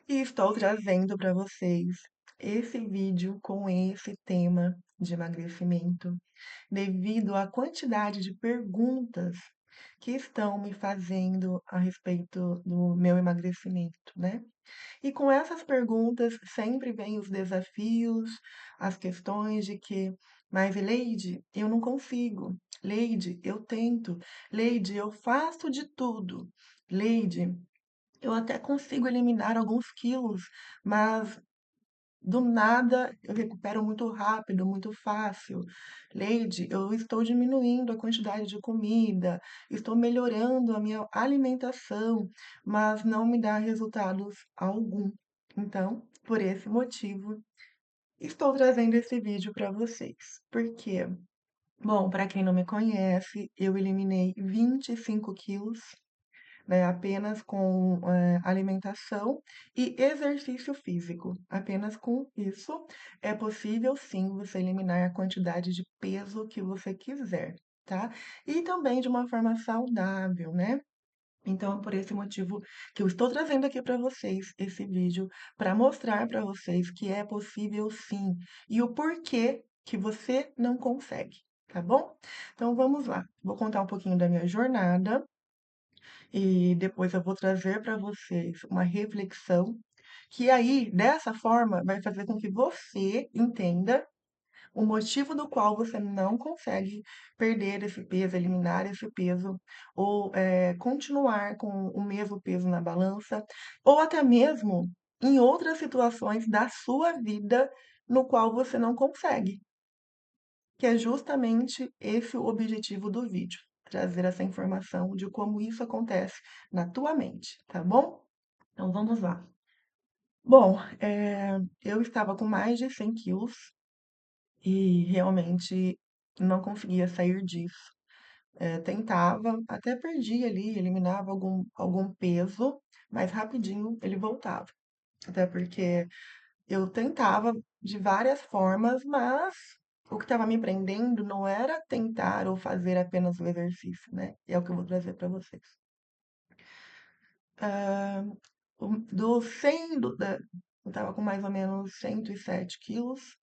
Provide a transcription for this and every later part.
E estou trazendo para vocês esse vídeo com esse tema de emagrecimento, devido à quantidade de perguntas que estão me fazendo a respeito do meu emagrecimento, né? E com essas perguntas sempre vêm os desafios, as questões de que, mas Leide, eu não consigo. Leide, eu tento. Leide, eu faço de tudo. Leide, eu até consigo eliminar alguns quilos, mas do nada eu recupero muito rápido, muito fácil. Leide, eu estou diminuindo a quantidade de comida, estou melhorando a minha alimentação, mas não me dá resultados algum. Então, por esse motivo, estou trazendo esse vídeo para vocês. Por quê? Bom, para quem não me conhece, eu eliminei 25 quilos, né, apenas com alimentação e exercício físico. Apenas com isso é possível sim você eliminar a quantidade de peso que você quiser, tá? E também de uma forma saudável, né? Então, é por esse motivo que eu estou trazendo aqui para vocês esse vídeo, para mostrar para vocês que é possível sim e o porquê que você não consegue, tá bom? Então, vamos lá. Vou contar um pouquinho da minha jornada e depois eu vou trazer para vocês uma reflexão que aí, dessa forma, vai fazer com que você entenda o motivo do qual você não consegue perder esse peso, eliminar esse peso, ou continuar com o mesmo peso na balança, ou até mesmo em outras situações da sua vida no qual você não consegue, que é justamente esse o objetivo do vídeo, trazer essa informação de como isso acontece na tua mente, tá bom? Então vamos lá. Bom, eu estava com mais de 100 quilos e realmente não conseguia sair disso. Tentava, até perdia ali, eliminava algum peso, mas rapidinho ele voltava. Até porque eu tentava de várias formas, mas o que estava me prendendo não era tentar ou fazer apenas o exercício, né? É o que eu vou trazer para vocês. Ah, do 100, eu estava com mais ou menos 107 quilos,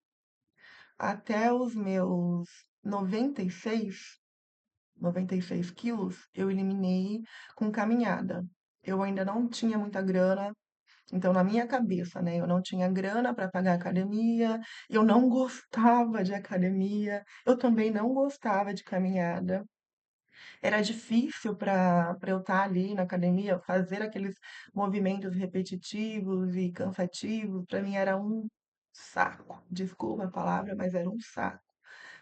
até os meus 96 quilos, eu eliminei com caminhada. Eu ainda não tinha muita grana, então, na minha cabeça, né, eu não tinha grana para pagar academia, eu não gostava de academia, eu também não gostava de caminhada. Era difícil para eu estar ali na academia, fazer aqueles movimentos repetitivos e cansativos, para mim era um saco. Desculpa a palavra, mas era um saco.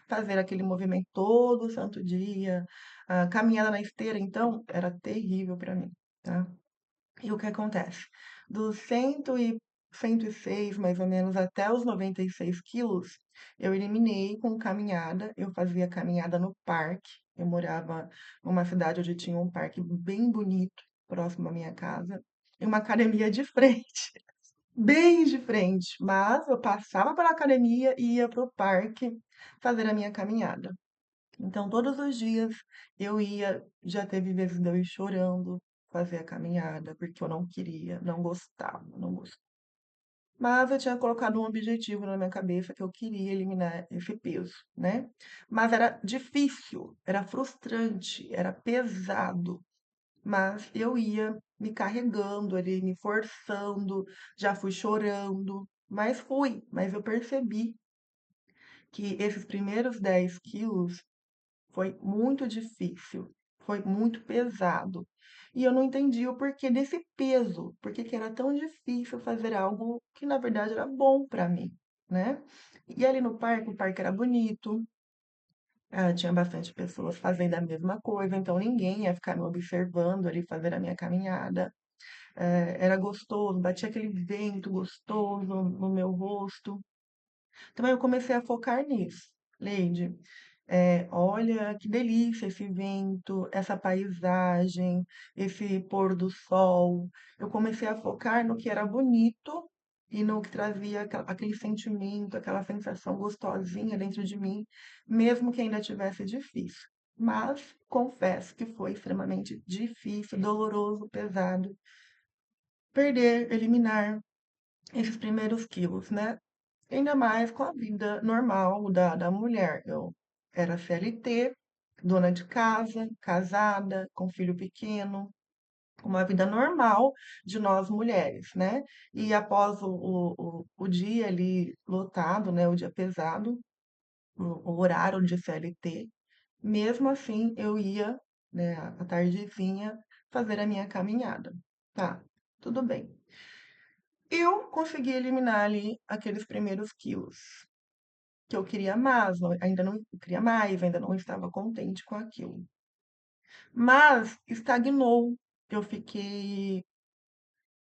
Fazer aquele movimento todo santo dia, a caminhada na esteira, então, era terrível para mim, tá? E o que acontece? Dos 106 mais ou menos, até os 96 quilos, eu eliminei com caminhada. Eu fazia caminhada no parque. Eu morava numa cidade onde tinha um parque bem bonito, próximo à minha casa, e uma academia de frente, bem de frente. Mas eu passava pela academia e ia para o parque fazer a minha caminhada. Então, todos os dias eu ia, já teve vezes de eu ir chorando, fazer a caminhada, porque eu não queria, não gostava, não gostava. Mas eu tinha colocado um objetivo na minha cabeça que eu queria eliminar esse peso, né? Mas era difícil, era frustrante, era pesado. Mas eu ia me carregando ali, me forçando, já fui chorando, mas fui. Mas eu percebi que esses primeiros 10 quilos foi muito difícil, foi muito pesado. E eu não entendi o porquê desse peso, porque que era tão difícil fazer algo que na verdade era bom para mim, né? E ali no parque, o parque era bonito, tinha bastante pessoas fazendo a mesma coisa, então ninguém ia ficar me observando ali fazer a minha caminhada. Era gostoso, batia aquele vento gostoso no meu rosto. Então eu comecei a focar nisso. Leide, olha que delícia esse vento, essa paisagem, esse pôr do sol. Eu comecei a focar no que era bonito e no que trazia aquele sentimento, aquela sensação gostosinha dentro de mim, mesmo que ainda tivesse difícil. Mas confesso que foi extremamente difícil, doloroso, pesado. Perder, eliminar. esses primeiros quilos, né? Ainda mais com a vida normal da mulher. Eu era CLT, dona de casa, casada, com filho pequeno, uma vida normal de nós mulheres, né? E após o dia ali lotado, né? O dia pesado, o horário de CLT, mesmo assim eu ia, né, à tardezinha, fazer a minha caminhada. Tá, tudo bem. Eu consegui eliminar ali aqueles primeiros quilos que eu queria mais, ainda não eu queria mais, ainda não estava contente com aquilo. Mas estagnou. Eu fiquei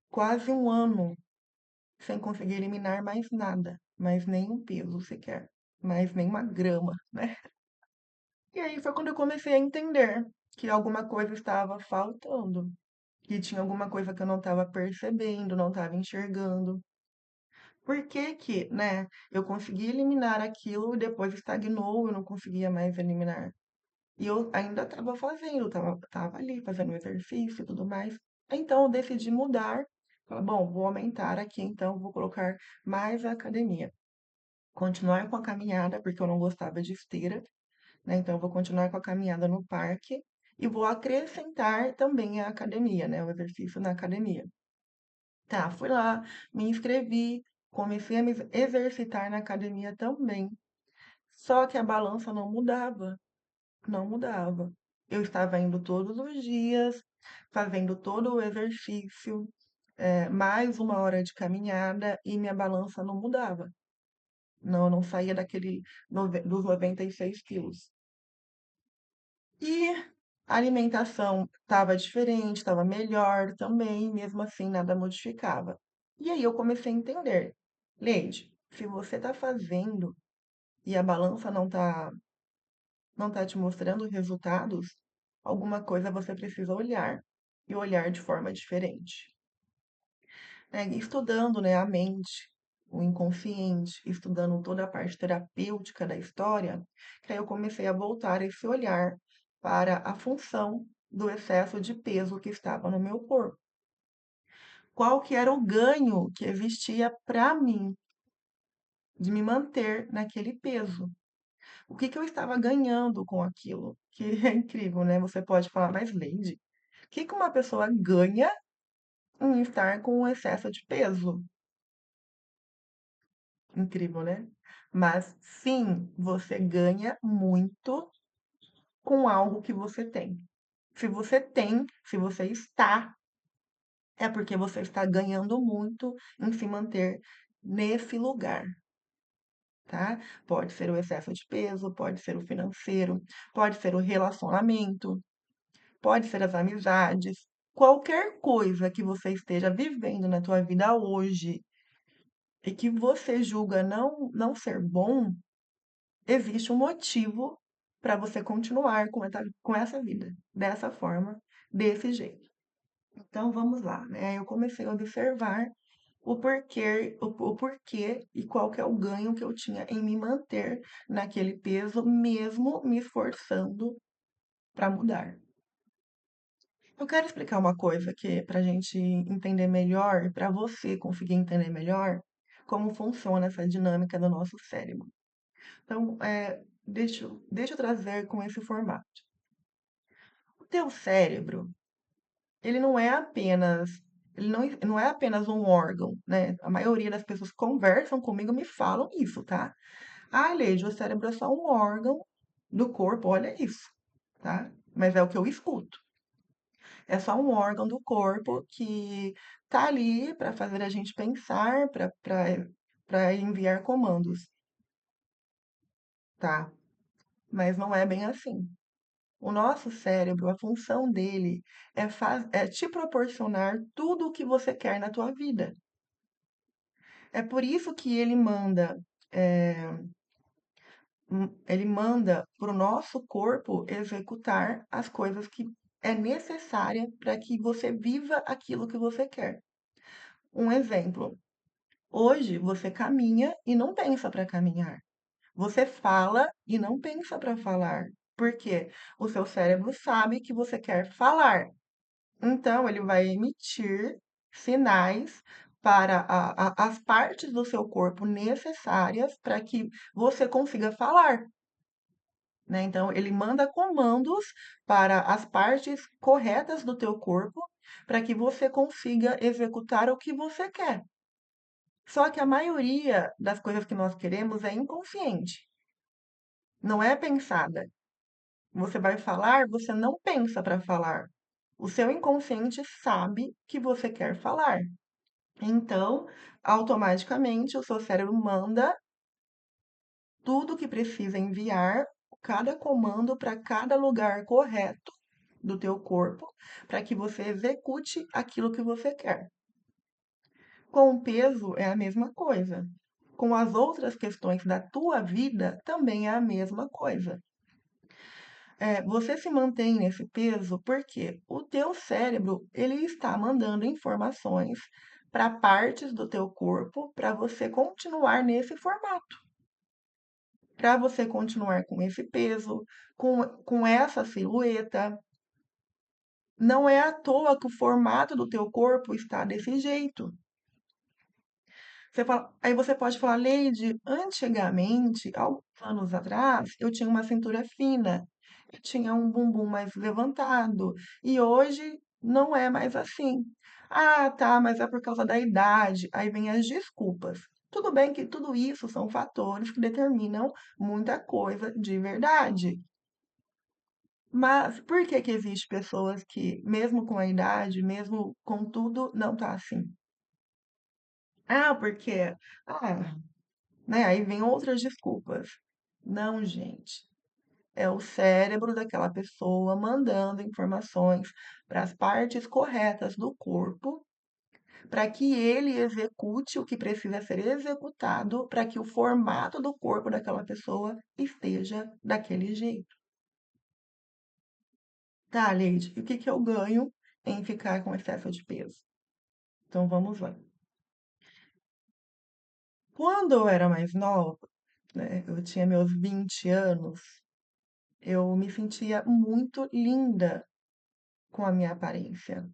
quase um ano sem conseguir eliminar mais nada, mais nenhum peso sequer, mais nenhuma grama, né? E aí foi quando eu comecei a entender que alguma coisa estava faltando, que tinha alguma coisa que eu não estava percebendo, não estava enxergando. Por que que, né, eu consegui eliminar aquilo e depois estagnou, eu não conseguia mais eliminar? E eu ainda estava fazendo, estava ali fazendo exercício e tudo mais. Então eu decidi mudar. Falar, bom, vou aumentar aqui, então vou colocar mais a academia. Continuar com a caminhada, porque eu não gostava de esteira, né? Então eu vou continuar com a caminhada no parque e vou acrescentar também a academia, né? O exercício na academia. Tá, fui lá, me inscrevi, comecei a me exercitar na academia também. Só que a balança não mudava. Não mudava. Eu estava indo todos os dias, fazendo todo o exercício, mais uma hora de caminhada e minha balança não mudava. Não, eu não saía dos 96 quilos. E a alimentação estava diferente, estava melhor também, mesmo assim nada modificava. E aí eu comecei a entender, Leide, se você está fazendo e a balança não tá te mostrando resultados, alguma coisa você precisa olhar e olhar de forma diferente. Estudando, né, a mente, o inconsciente, estudando toda a parte terapêutica da história, que aí eu comecei a voltar esse olhar para a função do excesso de peso que estava no meu corpo. Qual que era o ganho que existia para mim de me manter naquele peso? O que que eu estava ganhando com aquilo? Que é incrível, né? Você pode falar, mas Lady, o que que uma pessoa ganha em estar com um excesso de peso? Incrível, né? Mas sim, você ganha muito com algo que você tem. Se você tem, se você está, é porque você está ganhando muito em se manter nesse lugar, tá? Pode ser o excesso de peso, pode ser o financeiro, pode ser o relacionamento, pode ser as amizades, qualquer coisa que você esteja vivendo na tua vida hoje e que você julga não ser bom, existe um motivo para você continuar com essa vida, dessa forma, desse jeito. Então vamos lá, né? Eu comecei a observar o porquê e qual que é o ganho que eu tinha em me manter naquele peso, mesmo me esforçando para mudar. Eu quero explicar uma coisa aqui para a gente entender melhor, para você conseguir entender melhor como funciona essa dinâmica do nosso cérebro. Então, deixa eu trazer com esse formato. O teu cérebro, ele não é apenas, ele não é apenas um órgão, né? A maioria das pessoas que conversam comigo me falam isso, tá? Ah, Leide, o cérebro é só um órgão do corpo, olha isso, tá? Mas é o que eu escuto. É só um órgão do corpo que tá ali para fazer a gente pensar, para enviar comandos, tá? Mas não é bem assim. O nosso cérebro, a função dele é te proporcionar tudo o que você quer na tua vida. É por isso que eh, ele manda para o nosso corpo executar as coisas que é necessária para que você viva aquilo que você quer. Um exemplo. Hoje você caminha e não pensa para caminhar. Você fala e não pensa para falar. Por quê? O seu cérebro sabe que você quer falar. Então ele vai emitir sinais para as partes do seu corpo necessárias para que você consiga falar, né? Então, ele manda comandos para as partes corretas do teu corpo para que você consiga executar o que você quer. Só que a maioria das coisas que nós queremos é inconsciente, não é pensada. Você vai falar, você não pensa para falar. O seu inconsciente sabe que você quer falar. Então, automaticamente, o seu cérebro manda tudo que precisa enviar, cada comando para cada lugar correto do teu corpo, para que você execute aquilo que você quer. Com o peso é a mesma coisa. Com as outras questões da tua vida também é a mesma coisa. Você se mantém nesse peso porque o teu cérebro ele está mandando informações para partes do teu corpo para você continuar nesse formato, para você continuar com esse peso, com essa silhueta. Não é à toa que o formato do teu corpo está desse jeito. Aí você pode falar, Leide, antigamente, alguns anos atrás, eu tinha uma cintura fina, eu tinha um bumbum mais levantado, e hoje não é mais assim. Ah, tá, mas é por causa da idade. Aí vem as desculpas. Tudo bem que tudo isso são fatores que determinam muita coisa de verdade. Mas por que que existe pessoas que, mesmo com a idade, mesmo com tudo, não tá assim? Ah, porque, ah, né? Aí vem outras desculpas. Não, gente. É o cérebro daquela pessoa mandando informações para as partes corretas do corpo, para que ele execute o que precisa ser executado, para que o formato do corpo daquela pessoa esteja daquele jeito. Tá, Leide, e o que que eu ganho em ficar com excesso de peso? Então vamos lá. Quando eu era mais nova, né, eu tinha meus 20 anos, eu me sentia muito linda com a minha aparência.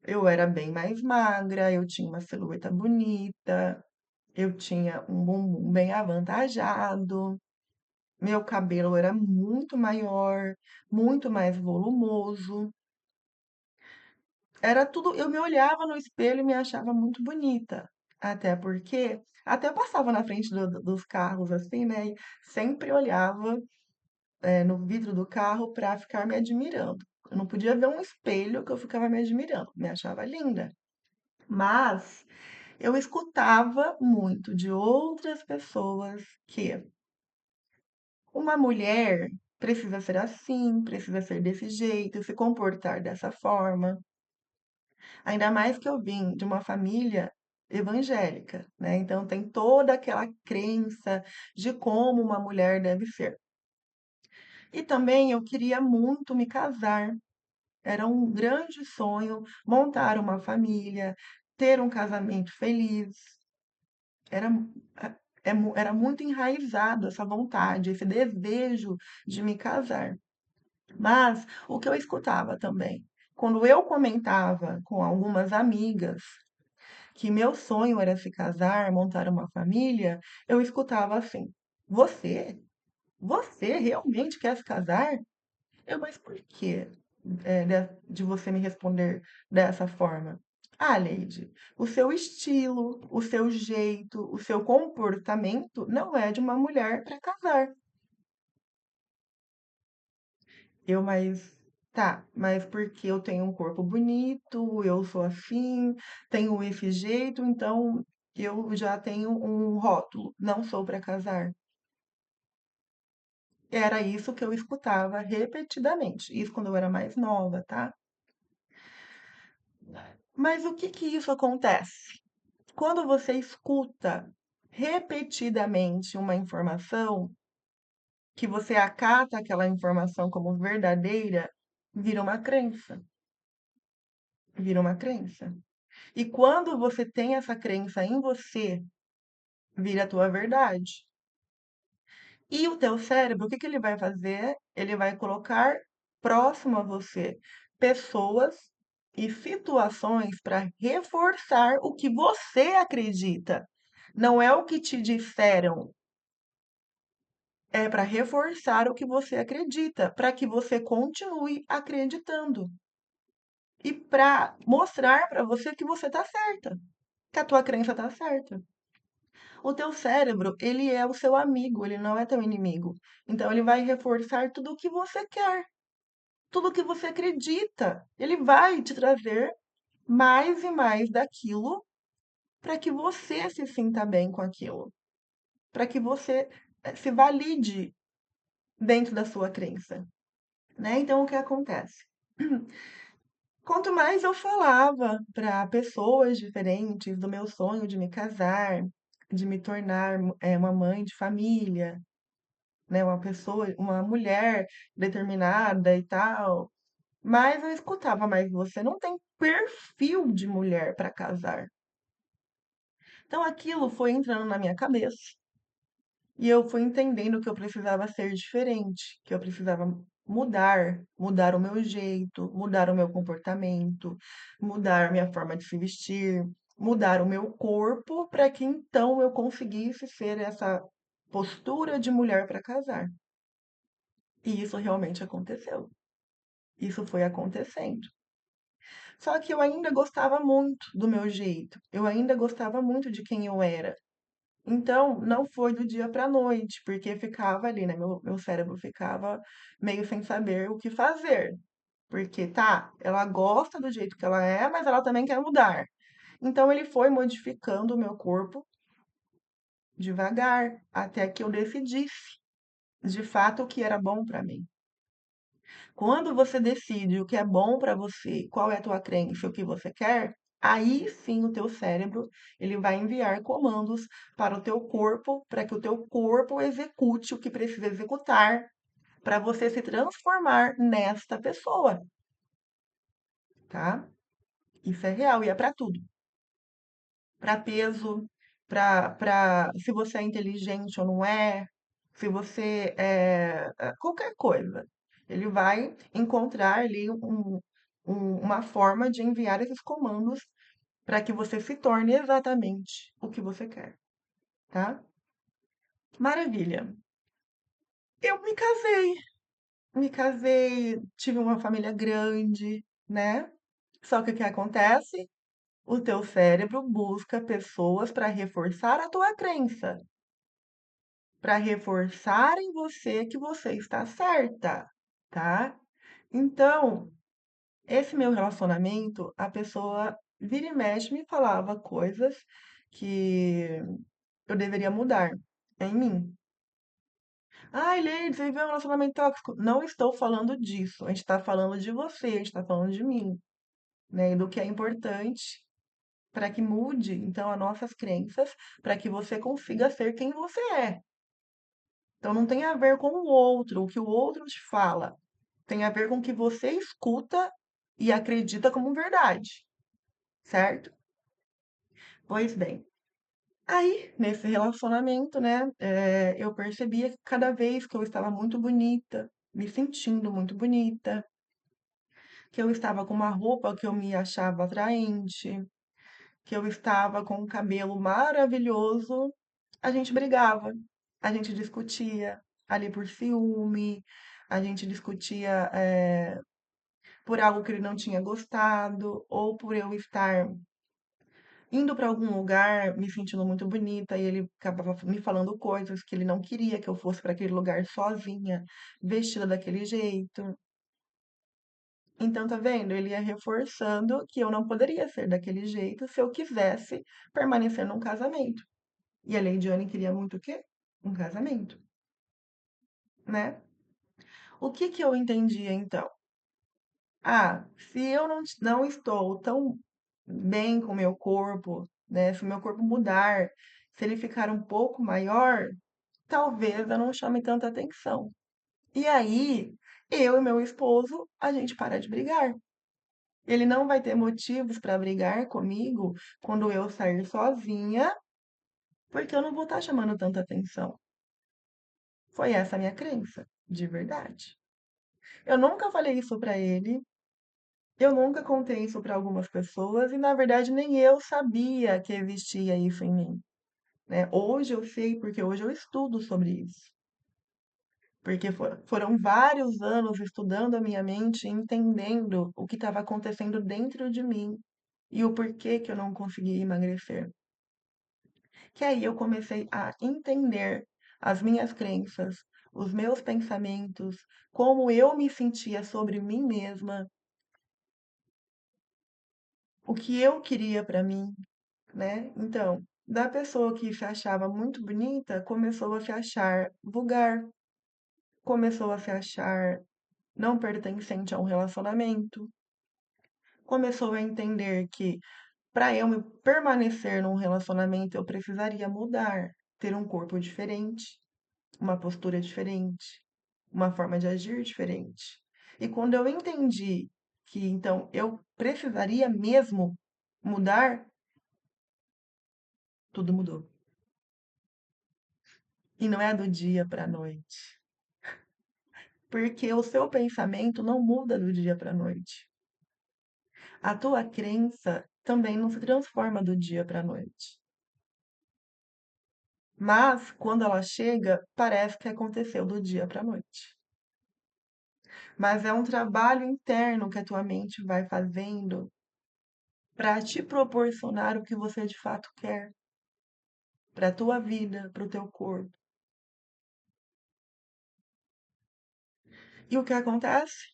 Eu era bem mais magra, eu tinha uma silhueta bonita, eu tinha um bumbum bem avantajado, meu cabelo era muito maior, muito mais volumoso. Era tudo, eu me olhava no espelho e me achava muito bonita. Até porque, até eu passava na frente dos carros assim, né? E sempre olhava no vidro do carro para ficar me admirando. Eu não podia ver um espelho que eu ficava me admirando, me achava linda. Mas eu escutava muito de outras pessoas que uma mulher precisa ser assim, precisa ser desse jeito, se comportar dessa forma. Ainda mais que eu vim de uma família evangélica, né? Então tem toda aquela crença de como uma mulher deve ser. E também eu queria muito me casar. Era um grande sonho montar uma família, ter um casamento feliz. Era, era muito enraizado essa vontade, esse desejo de me casar. Mas o que eu escutava também, quando eu comentava com algumas amigas que meu sonho era se casar, montar uma família, eu escutava assim: Você? Você realmente quer se casar? Mas por quê, de você me responder dessa forma? Ah, Leide, o seu estilo, o seu jeito, o seu comportamento não é de uma mulher para casar. Mas tá, mas porque eu tenho um corpo bonito, eu sou assim, tenho esse jeito, então eu já tenho um rótulo, não sou para casar. Era isso que eu escutava repetidamente, isso quando eu era mais nova, tá? Mas o que que isso acontece? Quando você escuta repetidamente uma informação, que você acata aquela informação como verdadeira, vira uma crença. Vira uma crença. E quando você tem essa crença em você, vira a tua verdade. E o teu cérebro, o que que ele vai fazer? Ele vai colocar próximo a você pessoas e situações para reforçar o que você acredita. Não é o que te disseram, é para reforçar o que você acredita, para que você continue acreditando e para mostrar para você que você está certa, que a tua crença está certa. O teu cérebro, ele é o seu amigo, ele não é teu inimigo. Então ele vai reforçar tudo o que você quer, tudo o que você acredita. Ele vai te trazer mais e mais daquilo para que você se sinta bem com aquilo, para que você se valide dentro da sua crença, né? Então o que acontece? Quanto mais eu falava para pessoas diferentes do meu sonho de me casar, de me tornar uma mãe de família, né, uma pessoa, uma mulher determinada e tal, mais eu escutava, mas você não tem perfil de mulher para casar. Então aquilo foi entrando na minha cabeça e eu fui entendendo que eu precisava ser diferente, que eu precisava mudar o meu jeito, mudar o meu comportamento, mudar minha forma de se vestir, mudar o meu corpo para que então eu conseguisse ser essa postura de mulher para casar. E isso realmente aconteceu. Isso foi acontecendo. Só que eu ainda gostava muito do meu jeito, eu ainda gostava muito de quem eu era. Então, não foi do dia para a noite, porque ficava ali, né? Meu cérebro ficava meio sem saber o que fazer. Porque, tá, ela gosta do jeito que ela é, mas ela também quer mudar. Então, ele foi modificando o meu corpo devagar, até que eu decidisse de fato o que era bom para mim. Quando você decide o que é bom para você, qual é a tua crença, o que você quer, aí sim o teu cérebro, ele vai enviar comandos para o teu corpo, para que o teu corpo execute o que precisa executar para você se transformar nesta pessoa, tá? Isso é real e é para tudo. Para peso, para se você é inteligente ou não é, se você é qualquer coisa. Ele vai encontrar ali uma forma de enviar esses comandos para que você se torne exatamente o que você quer, tá? Maravilha. Eu me casei, tive uma família grande, né? Só que o que acontece? O teu cérebro busca pessoas para reforçar a tua crença, para reforçar em você que você está certa, tá? Então, esse meu relacionamento, a pessoa vira e mexe me falava coisas que eu deveria mudar em mim. Ai, Leide, você viveu um relacionamento tóxico. Não estou falando disso. A gente está falando de você, a gente está falando de mim, né? E do que é importante para que mude, então, as nossas crenças, para que você consiga ser quem você é. Então, não tem a ver com o que o outro te fala. Tem a ver com o que você escuta e acredita como verdade, certo? Pois bem, aí, nesse relacionamento, né, eu percebia que cada vez que eu estava muito bonita, me sentindo muito bonita, que eu estava com uma roupa que eu me achava atraente, que eu estava com um cabelo maravilhoso, a gente brigava, a gente discutia ali por ciúme, a gente discutia por algo que ele não tinha gostado, ou por eu estar indo para algum lugar me sentindo muito bonita e ele acabava me falando coisas que ele não queria que eu fosse para aquele lugar sozinha, vestida daquele jeito. Então, tá vendo? Ele ia reforçando que eu não poderia ser daquele jeito se eu quisesse permanecer num casamento. E a Leidiane queria muito o quê? Um casamento, né? O que que eu entendia então? Ah, se eu não estou tão bem com o meu corpo, né? Se o meu corpo mudar, se ele ficar um pouco maior, talvez eu não chame tanta atenção. E aí, eu e meu esposo, a gente para de brigar. Ele não vai ter motivos para brigar comigo quando eu sair sozinha, porque eu não vou estar chamando tanta atenção. Foi essa a minha crença, de verdade. Eu nunca falei isso pra ele, Eu nunca contei isso para algumas pessoas e, na verdade, nem eu sabia que existia isso em mim, né? Hoje eu sei porque hoje eu estudo sobre isso. Porque foram vários anos estudando a minha mente, e entendendo o que estava acontecendo dentro de mim e o porquê que eu não conseguia emagrecer. Que aí eu comecei a entender as minhas crenças, os meus pensamentos, como eu me sentia sobre mim mesma, o que eu queria para mim, né? Então, da pessoa que se achava muito bonita, começou a se achar vulgar, começou a se achar não pertencente a um relacionamento, começou a entender que para eu permanecer num relacionamento eu precisaria mudar, ter um corpo diferente, uma postura diferente, uma forma de agir diferente. E quando eu entendi que então eu precisaria mesmo mudar, tudo mudou. E não é do dia para a noite. Porque o seu pensamento não muda do dia para a noite. A tua crença também não se transforma do dia para a noite. Mas, quando ela chega, parece que aconteceu do dia para a noite. Mas é um trabalho interno que a tua mente vai fazendo para te proporcionar o que você de fato quer, para a tua vida, para o teu corpo. E o que acontece?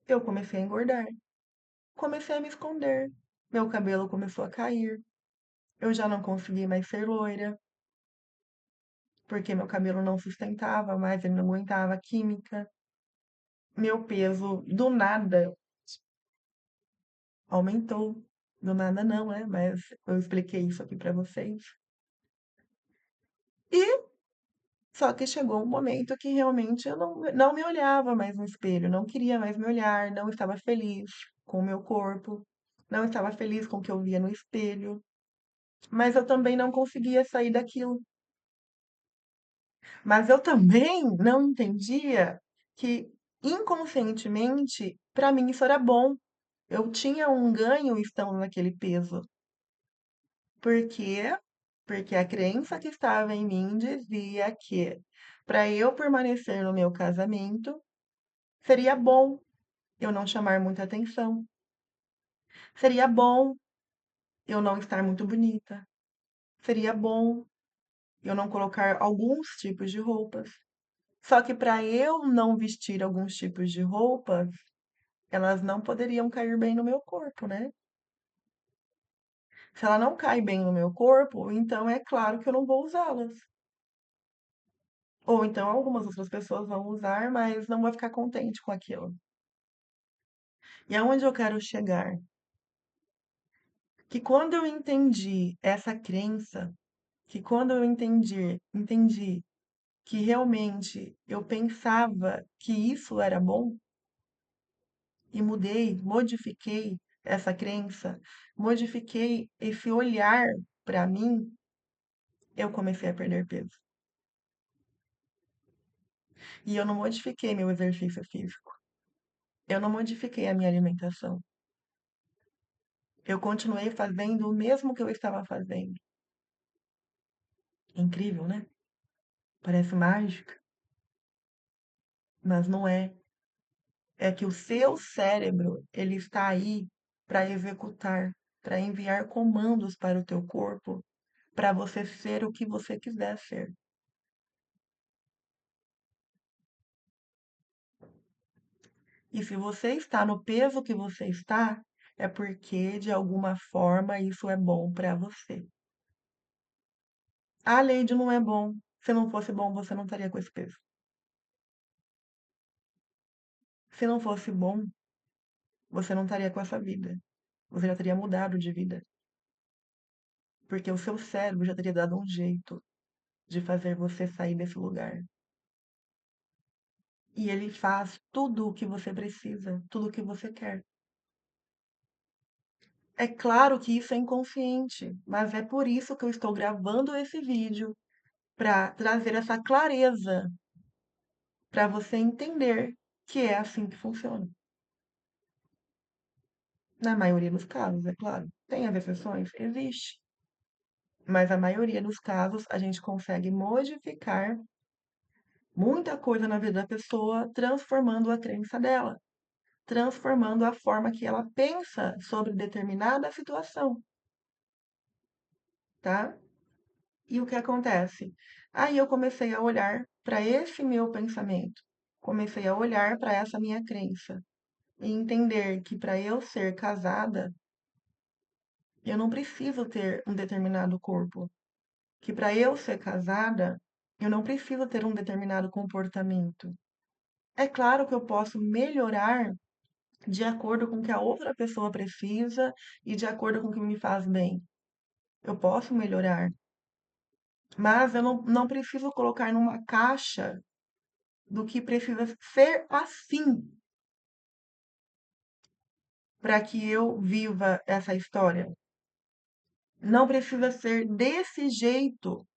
Eu comecei a engordar, comecei a me esconder, meu cabelo começou a cair, eu já não consegui mais ser loira, porque meu cabelo não sustentava mais, ele não aguentava a química. Meu peso, do nada, aumentou. Do nada não, né? Mas eu expliquei isso aqui pra vocês. E só que chegou um momento que realmente eu não me olhava mais no espelho, não queria mais me olhar, não estava feliz com o meu corpo, não estava feliz com o que eu via no espelho, mas eu também não conseguia sair daquilo. Mas eu também não entendia que inconscientemente, para mim isso era bom. Eu tinha um ganho estando naquele peso. Por quê? Porque a crença que estava em mim dizia que para eu permanecer no meu casamento, seria bom eu não chamar muita atenção. Seria bom eu não estar muito bonita. Seria bom eu não colocar alguns tipos de roupas. Só que para eu não vestir alguns tipos de roupas, elas não poderiam cair bem no meu corpo, né? Se ela não cai bem no meu corpo, então é claro que eu não vou usá-las. Ou então algumas outras pessoas vão usar, mas não vai ficar contente com aquilo. E aonde eu quero chegar? Que quando eu entendi essa crença, que quando eu entendi que realmente eu pensava que isso era bom e mudei, modifiquei essa crença, modifiquei esse olhar para mim, eu comecei a perder peso. E eu não modifiquei meu exercício físico. Eu não modifiquei a minha alimentação. Eu continuei fazendo o mesmo que eu estava fazendo. Incrível, né? Parece mágica, mas não é. É que o seu cérebro, ele está aí para executar, para enviar comandos para o teu corpo, para você ser o que você quiser ser. E se você está no peso que você está, é porque de alguma forma isso é bom para você. A Lady não é bom. Se não fosse bom, você não estaria com esse peso. Se não fosse bom, você não estaria com essa vida. Você já teria mudado de vida. Porque o seu cérebro já teria dado um jeito de fazer você sair desse lugar. E ele faz tudo o que você precisa, tudo o que você quer. É claro que isso é inconsciente, mas é por isso que eu estou gravando esse vídeo para trazer essa clareza para você entender que é assim que funciona. Na maioria dos casos, é claro. Tem as exceções? Existe. Mas a maioria dos casos a gente consegue modificar muita coisa na vida da pessoa, transformando a crença dela, transformando a forma que ela pensa sobre determinada situação, tá? E o que acontece? Aí eu comecei a olhar para esse meu pensamento, comecei a olhar para essa minha crença e entender que para eu ser casada, eu não preciso ter um determinado corpo, que para eu ser casada, eu não preciso ter um determinado comportamento. É claro que eu posso melhorar de acordo com o que a outra pessoa precisa e de acordo com o que me faz bem. Eu posso melhorar, mas eu não preciso colocar numa caixa do que precisa ser assim para que eu viva essa história. Não precisa ser desse jeito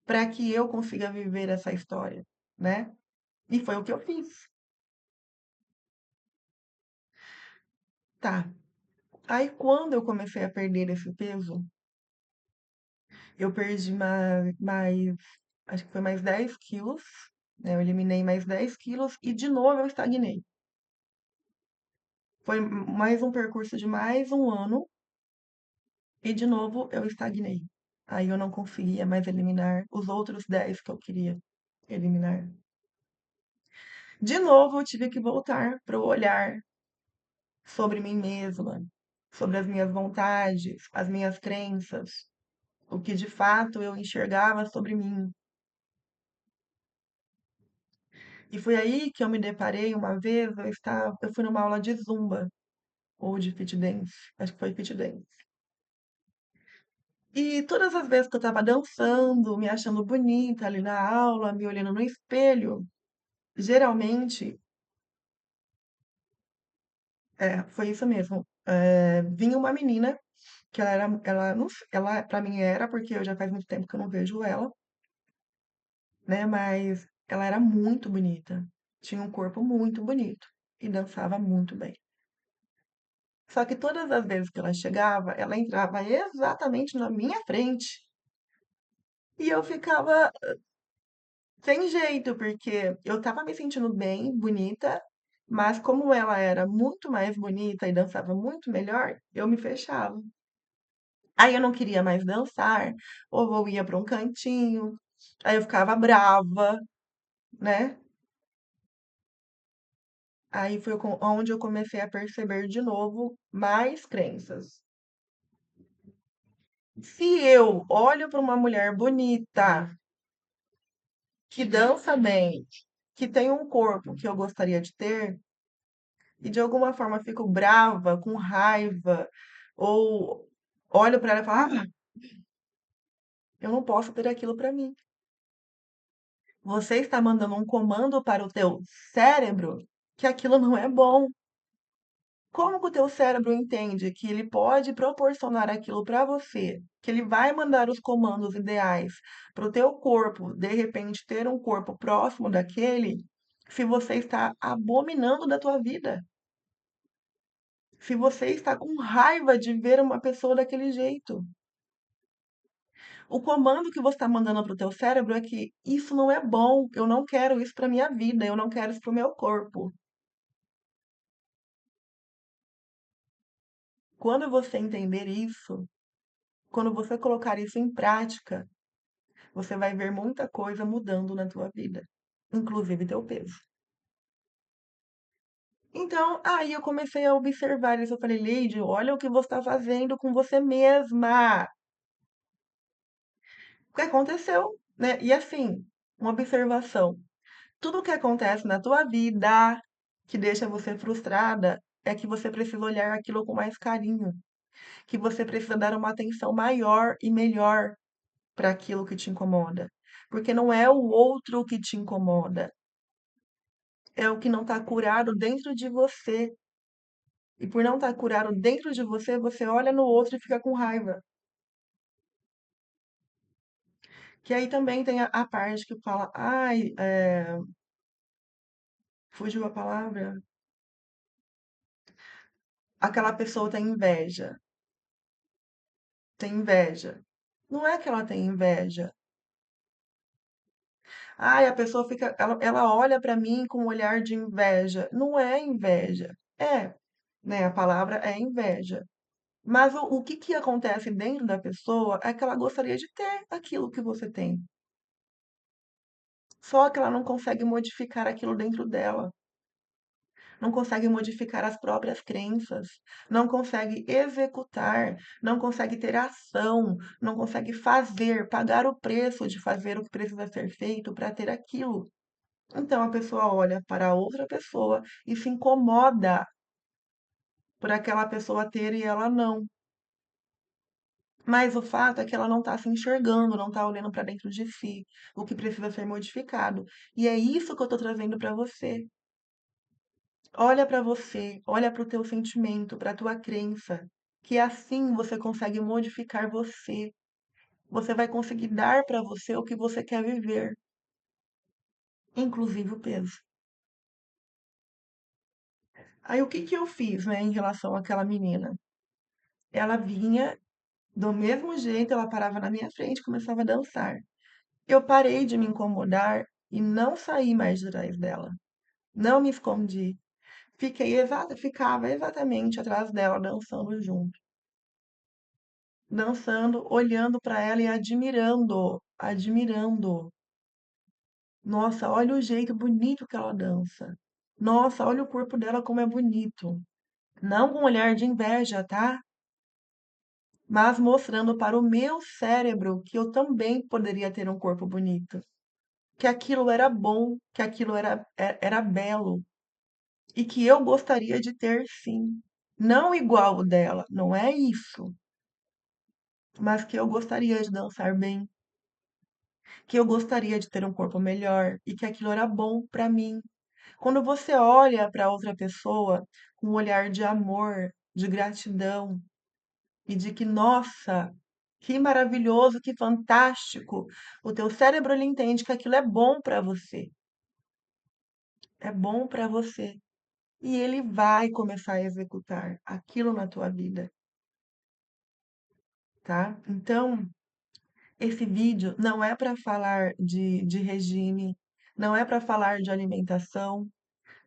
para que eu consiga viver essa história, né? E foi o que eu fiz. Tá. Aí quando eu comecei a perder esse peso, eu perdi acho que foi mais 10 quilos, né? Eu eliminei mais 10 quilos e de novo eu estagnei. Foi mais um percurso de mais um ano e de novo eu estagnei. Aí eu não conseguia mais eliminar os outros 10 que eu queria eliminar. De novo eu tive que voltar para o olhar sobre mim mesma, sobre as minhas vontades, as minhas crenças, o que de fato eu enxergava sobre mim. E foi aí que eu me deparei uma vez, eu fui numa aula de zumba ou de fit dance, acho que foi fit dance. E todas as vezes que eu estava dançando, me achando bonita ali na aula, me olhando no espelho, geralmente, foi isso mesmo. Vinha uma menina que ela, não, ela para mim era, porque eu já faz muito tempo que eu não vejo ela, né? Mas ela era muito bonita, tinha um corpo muito bonito e dançava muito bem. Só que todas as vezes que ela chegava, ela entrava exatamente na minha frente e eu ficava sem jeito, porque eu tava me sentindo bem, bonita, mas como ela era muito mais bonita e dançava muito melhor, eu me fechava. Aí eu não queria mais dançar, ou eu ia para um cantinho, aí eu ficava brava, né? Aí foi onde eu comecei a perceber de novo mais crenças. Se eu olho para uma mulher bonita, que dança bem, que tem um corpo que eu gostaria de ter, e de alguma forma fico brava, com raiva, ou olho para ela e falo, eu não posso ter aquilo para mim. Você está mandando um comando para o teu cérebro que aquilo não é bom. Como que o teu cérebro entende que ele pode proporcionar aquilo para você, que ele vai mandar os comandos ideais para o teu corpo, de repente ter um corpo próximo daquele, se você está abominando da tua vida? Se você está com raiva de ver uma pessoa daquele jeito? O comando que você está mandando para o teu cérebro é que isso não é bom, eu não quero isso para minha vida, eu não quero isso para o meu corpo. Quando você entender isso, quando você colocar isso em prática, você vai ver muita coisa mudando na tua vida, inclusive teu peso. Então, aí eu comecei a observar isso. Eu falei, Leide, olha o que você está fazendo com você mesma. O que aconteceu, né? E assim, uma observação. Tudo o que acontece na tua vida que deixa você frustrada é que você precisa olhar aquilo com mais carinho, que você precisa dar uma atenção maior e melhor para aquilo que te incomoda. Porque não é o outro que te incomoda, é o que não está curado dentro de você. E por não estar curado dentro de você, você olha no outro e fica com raiva. Que aí também tem a parte que fala, ai, fugiu a palavra. Aquela pessoa tem inveja, tem inveja. Não é que ela tem inveja. Ai, a pessoa fica, ela olha para mim com um olhar de inveja. Não é inveja. É, né? A palavra é inveja. Mas o que que acontece dentro da pessoa é que ela gostaria de ter aquilo que você tem. Só que ela não consegue modificar aquilo dentro dela. Não consegue modificar as próprias crenças, não consegue executar, não consegue ter ação, não consegue fazer, pagar o preço de fazer o que precisa ser feito para ter aquilo. Então a pessoa olha para a outra pessoa e se incomoda por aquela pessoa ter e ela não. Mas o fato é que ela não está se enxergando, não está olhando para dentro de si, o que precisa ser modificado. E é isso que eu estou trazendo para você. Olha para você, olha para o teu sentimento, para a tua crença, que assim você consegue modificar você. Você vai conseguir dar para você o que você quer viver, inclusive o peso. Aí o que que eu fiz, né, em relação àquela menina? Ela vinha do mesmo jeito, ela parava na minha frente, e começava a dançar. Eu parei de me incomodar e não saí mais de trás dela. Não me escondi. Ficava exatamente atrás dela, dançando junto. Dançando, olhando para ela e admirando, admirando. Nossa, olha o jeito bonito que ela dança. Nossa, olha o corpo dela como é bonito. Não com um olhar de inveja, tá? Mas mostrando para o meu cérebro que eu também poderia ter um corpo bonito, que aquilo era bom, que aquilo era belo e que eu gostaria de ter sim. Não igual o dela, não é isso, mas que eu gostaria de dançar bem, que eu gostaria de ter um corpo melhor e que aquilo era bom para mim. Quando você olha para outra pessoa com um olhar de amor, de gratidão e de que, nossa, que maravilhoso, que fantástico, o teu cérebro ele entende que aquilo é bom para você, é bom para você. E ele vai começar a executar aquilo na tua vida, tá? Então, esse vídeo não é para falar de regime, não é para falar de alimentação,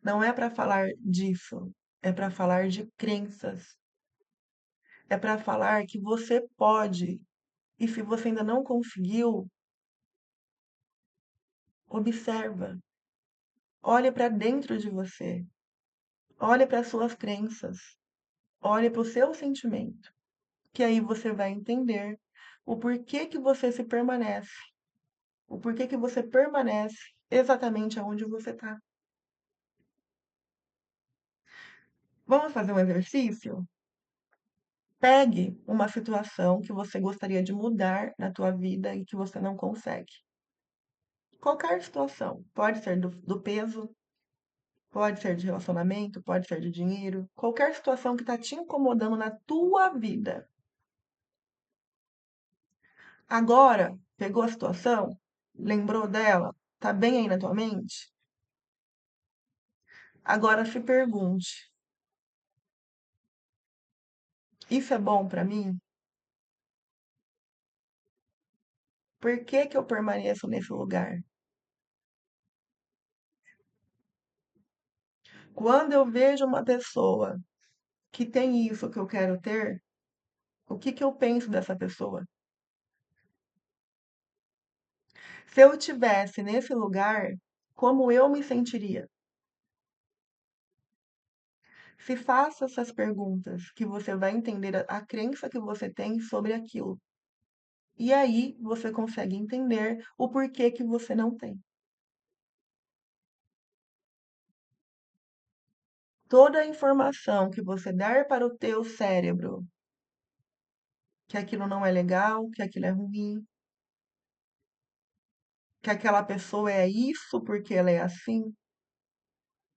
não é para falar disso, é para falar de crenças, é para falar que você pode. E se você ainda não conseguiu, observa, olhe para dentro de você, olhe para suas crenças, olhe para o seu sentimento, que aí você vai entender o porquê que você se permanece, o porquê que você permanece exatamente aonde você está. Vamos fazer um exercício? Pegue uma situação que você gostaria de mudar na tua vida e que você não consegue. Qualquer situação. Pode ser do peso, pode ser de relacionamento, pode ser de dinheiro. Qualquer situação que está te incomodando na tua vida. Agora, pegou a situação? Lembrou dela? Tá bem aí na tua mente? Agora se pergunte: isso é bom para mim? Por que que eu permaneço nesse lugar? Quando eu vejo uma pessoa que tem isso que eu quero ter, o que que eu penso dessa pessoa? Se eu tivesse nesse lugar, como eu me sentiria? Se faça essas perguntas, que você vai entender a crença que você tem sobre aquilo. E aí você consegue entender o porquê que você não tem. Toda a informação que você der para o teu cérebro que aquilo não é legal, que aquilo é ruim, que aquela pessoa é isso porque ela é assim,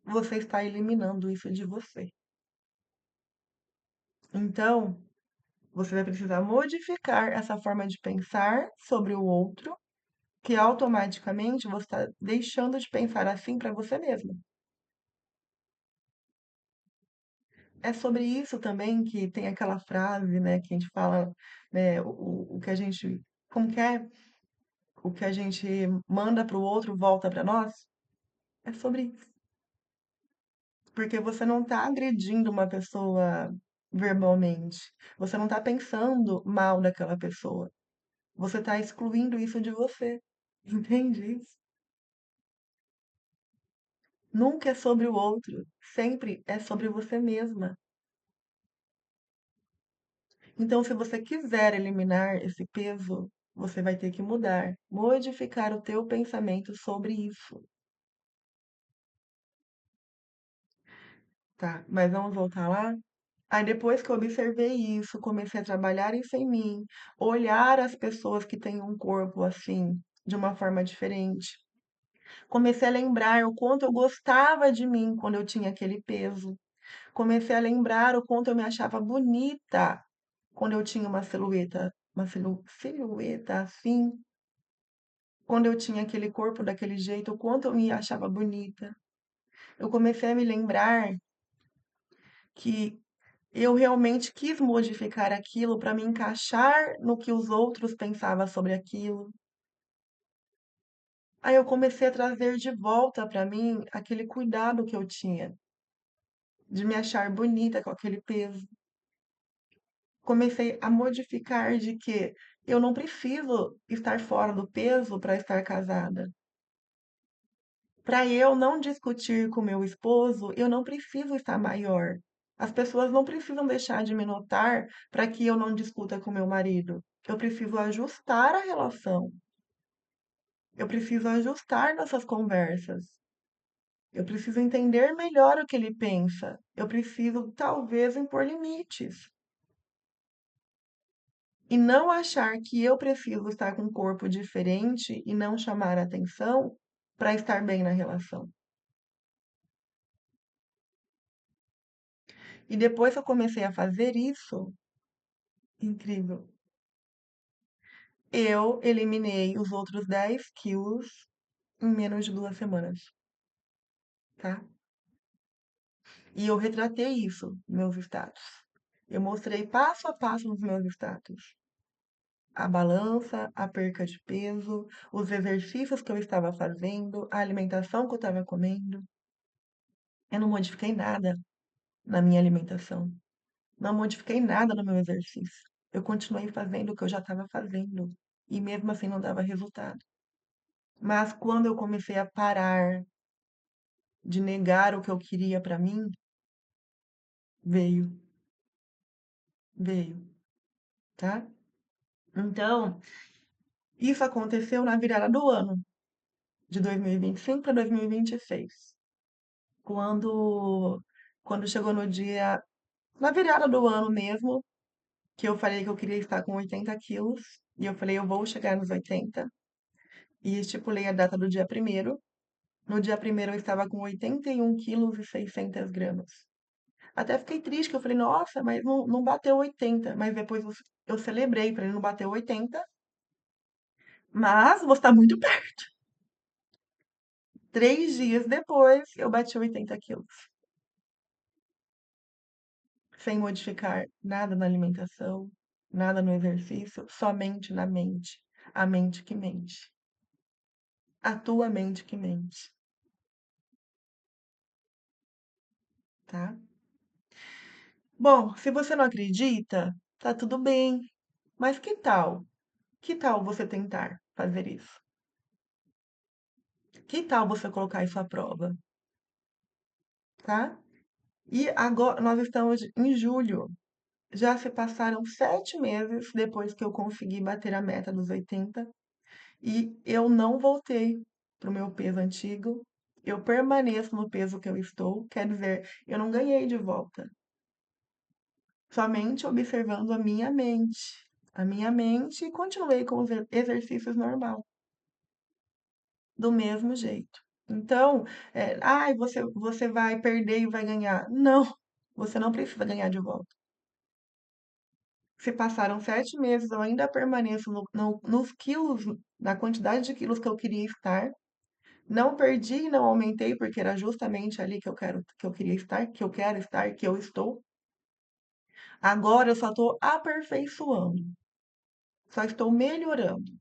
você está eliminando isso de você. Então, você vai precisar modificar essa forma de pensar sobre o outro, que automaticamente você está deixando de pensar assim para você mesmo. é sobre isso também que tem aquela frase, né, que a gente fala, né, o que a gente, como que é? O que a gente manda para o outro volta para nós. É sobre isso. Porque você não está agredindo uma pessoa verbalmente. Você não está pensando mal daquela pessoa. Você está excluindo isso de você. Entende isso? Nunca é sobre o outro. Sempre é sobre você mesma. Então, se você quiser eliminar esse peso, você vai ter que mudar, modificar o teu pensamento sobre isso, tá? Mas vamos voltar lá? Aí depois que eu observei isso, comecei a trabalhar isso em mim, olhar as pessoas que têm um corpo assim, de uma forma diferente. Comecei a lembrar o quanto eu gostava de mim quando eu tinha aquele peso. Comecei a lembrar o quanto eu me achava bonita quando eu tinha uma silhueta, silhueta assim, quando eu tinha aquele corpo daquele jeito, o quanto eu me achava bonita. Eu comecei a me lembrar que eu realmente quis modificar aquilo para me encaixar no que os outros pensavam sobre aquilo. Aí eu comecei a trazer de volta para mim aquele cuidado que eu tinha de me achar bonita com aquele peso. Comecei a modificar de que eu não preciso estar fora do peso para estar casada. Para eu não discutir com meu esposo, eu não preciso estar maior. As pessoas não precisam deixar de me notar para que eu não discuta com meu marido. Eu preciso ajustar a relação. Eu preciso ajustar nossas conversas. Eu preciso entender melhor o que ele pensa. Eu preciso, talvez, impor limites. E não achar que eu preciso estar com um corpo diferente e não chamar atenção para estar bem na relação. E depois que eu comecei a fazer isso, incrível, eu eliminei os outros 10 quilos em menos de 2 semanas, tá? E eu retratei isso nos meus status. Eu mostrei passo a passo nos meus status. A balança, a perca de peso, os exercícios que eu estava fazendo, a alimentação que eu estava comendo. Eu não modifiquei nada na minha alimentação. Não modifiquei nada no meu exercício. Eu continuei fazendo o que eu já estava fazendo. E mesmo assim não dava resultado. Mas quando eu comecei a parar de negar o que eu queria pra mim, veio, veio, tá? Então, isso aconteceu na virada do ano, de 2025 para 2026. Quando, quando chegou no dia, na virada do ano mesmo, que eu falei que eu queria estar com 80 quilos, e eu falei, eu vou chegar nos 80, e estipulei a data do dia primeiro. No dia primeiro eu estava com 81 quilos e 600 gramas. Até fiquei triste, que eu falei, nossa, mas não bateu 80. Mas depois eu celebrei para ele não bater 80. Mas você está muito perto. 3 dias depois, eu bati 80 quilos. Sem modificar nada na alimentação, nada no exercício, somente na mente. A mente que mente. A tua mente que mente, tá? Bom, se você não acredita, tá tudo bem. Mas que tal? Que tal você tentar fazer isso? Que tal você colocar isso à prova, tá? E agora nós estamos em julho. Já se passaram 7 meses depois que eu consegui bater a meta dos 80 e eu não voltei para o meu peso antigo. Eu permaneço no peso que eu estou, quer dizer, eu não ganhei de volta. Somente observando a minha mente. A minha mente e continuei com os exercícios normal, do mesmo jeito. Então, ai, você vai perder e vai ganhar. Não, você não precisa ganhar de volta. Se passaram 7 meses, eu ainda permaneço nos quilos, na quantidade de quilos que eu queria estar. Não perdi e não aumentei, porque era justamente ali que eu quero, que eu queria estar, que eu quero estar, que eu estou. Agora eu só estou aperfeiçoando, só estou melhorando.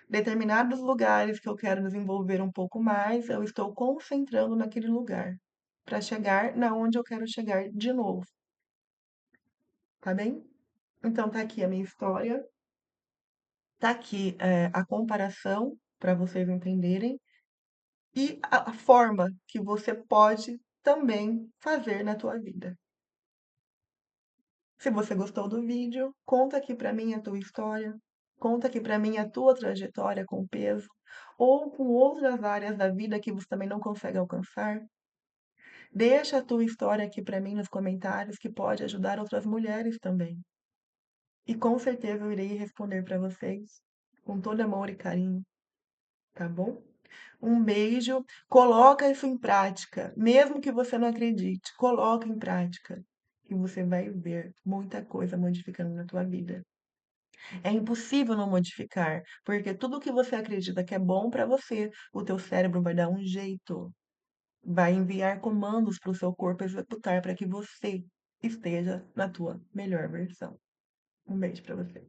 Determinados lugares que eu quero desenvolver um pouco mais, eu estou concentrando naquele lugar, para chegar na onde eu quero chegar de novo, tá bem? Então tá aqui a minha história, tá aqui, a comparação para vocês entenderem e a forma que você pode também fazer na tua vida. Se você gostou do vídeo, conta aqui para mim a tua história, conta aqui para mim a tua trajetória com peso ou com outras áreas da vida que você também não consegue alcançar. Deixa a tua história aqui para mim nos comentários que pode ajudar outras mulheres também. E com certeza eu irei responder para vocês com todo amor e carinho, tá bom? Um beijo, coloca isso em prática, mesmo que você não acredite, coloca em prática, que você vai ver muita coisa modificando na tua vida. É impossível não modificar, porque tudo que você acredita que é bom para você, o teu cérebro vai dar um jeito, vai enviar comandos para o seu corpo executar para que você esteja na tua melhor versão. Um beijo para você.